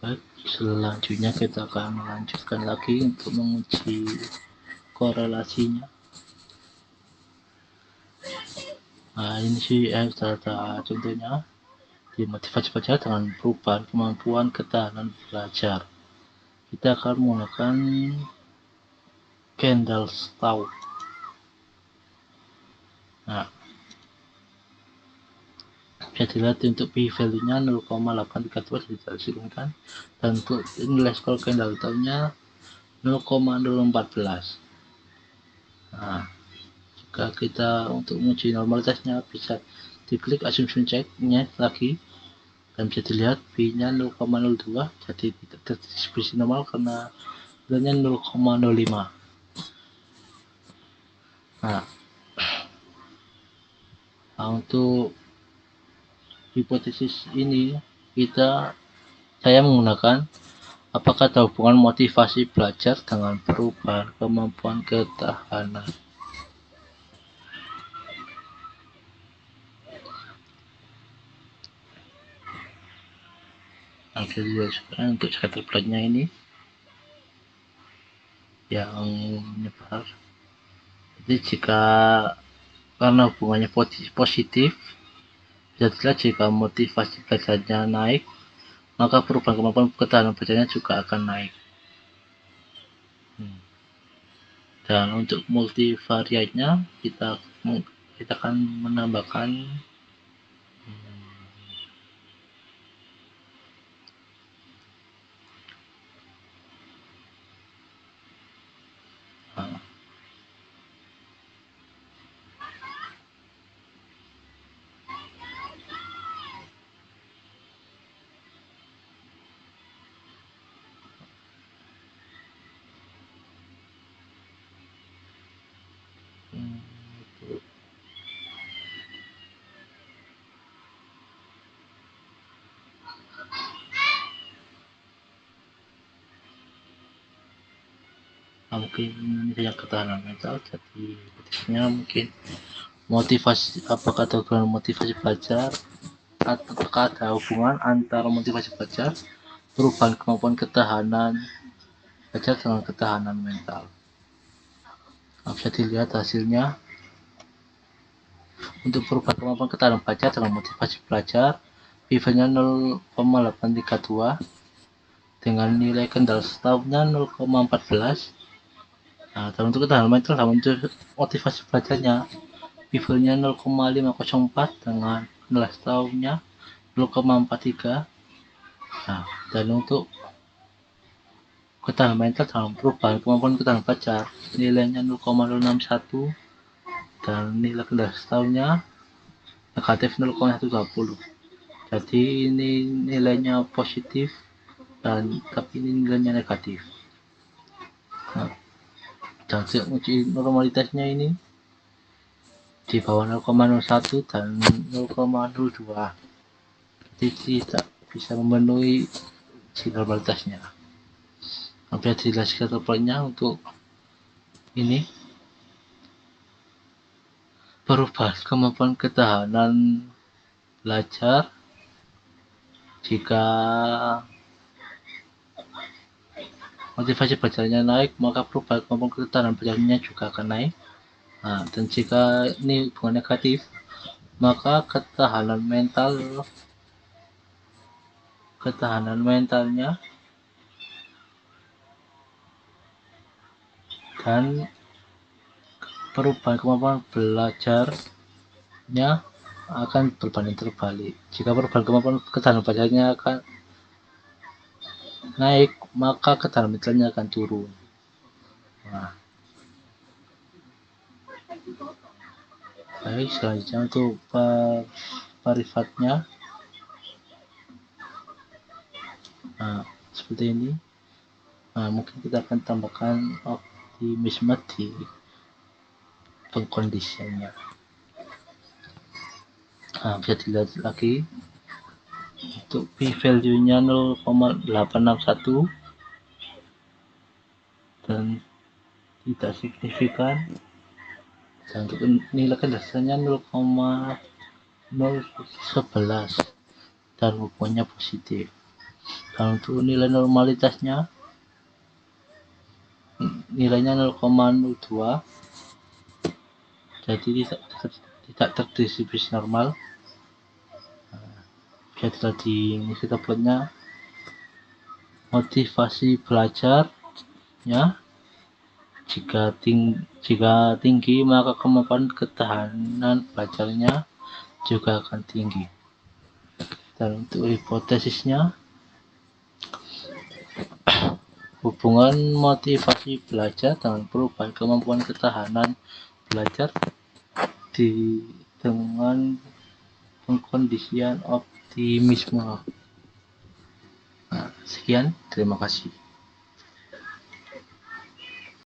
Baik, selanjutnya kita akan melanjutkan lagi untuk menguji korelasinya. Nah, ini sih data contohnya di motivasi belajar dengan perubahan kemampuan ketahanan belajar. Kita akan menggunakan Candlestone. Nah, bisa dilihat untuk P value-nya 0,832 dihasilkan, dan untuk nilai skor Candlestone-nya 0,014. Nah, jika kita untuk menguji normalitasnya bisa diklik assumption check-nya lagi, dan bisa dilihat B-nya 0,02, jadi tidak terdistribusi normal karena nilainya 0,05. Nah, untuk hipotesis ini saya menggunakan apakah ada hubungan motivasi belajar dengan perubahan kemampuan ketahanan. Untuk scatter plotnya ini yang menyebar. Jadi jika karena hubungannya positif, bisa dilihat jika motivasi belajarnya naik, maka perubahan kemampuan ketahanan belajarnya juga akan naik. Dan untuk multivariatnya kita akan menambahkan mungkin ini saja ketahanan mental. Jadi motivasinya mungkin motivasi, apakah ada hubungan motivasi belajar, apakah ada hubungan antara motivasi belajar, perubahan kemampuan ketahanan belajar dengan ketahanan mental. Nah, bisa dilihat hasilnya untuk perubahan kemampuan ketahanan belajar dengan motivasi belajar, P-nya 0,832 dengan nilai Candlestone-nya 0,14. Nah, dan untuk ketahanan mental sama untuk motivasi belajarnya, P-nya 0,504 dengan Candlestone-nya 0,43. Nah, dan untuk ketahanan mental dalam perubahan kemampuan ketahanan belajar, nilainya 0,061 dan nilai Candlestone-nya negatif 0,120. Jadi ini nilainya positif, dan tapi ini nilainya negatif. Nah, dan uji normalitasnya ini di bawah 0,01 dan 0,02, jadi tidak bisa memenuhi uji normalitasnya. Bisa dijelaskan contohnya untuk ini perubahan kemampuan ketahanan belajar jika motivasi belajarnya naik, maka perubahan kemampuan ketahanan belajarnya juga akan naik. Nah, dan jika ini hubungan negatif, maka ketahanan mentalnya dan perubahan kemampuan belajarnya akan berbanding terbalik. Jika perubahan kemampuan ketahanan belajarnya akan naik, maka ketahanan mentalnya akan turun. Nah, baik, selanjutnya untuk parifatnya, nah seperti ini. Nah, mungkin kita akan tambahkan optimisme di pengkondisiannya. Nah, bisa dilihat lagi untuk P value nya 0,861 dan tidak signifikan, dan untuk nilai kendalinya 0,011 dan hubungannya positif. Dan untuk nilai normalitasnya, nilainya 0,02, jadi tidak terdistribusi normal. Bisa dilihat di ini kita buatnya motivasi belajarnya jika tinggi maka kemampuan ketahanan belajarnya juga akan tinggi. Dan untuk hipotesisnya, hubungan motivasi belajar dengan perubahan kemampuan ketahanan belajar dengan pengkondisian optimisme. Nah, sekian, terima kasih.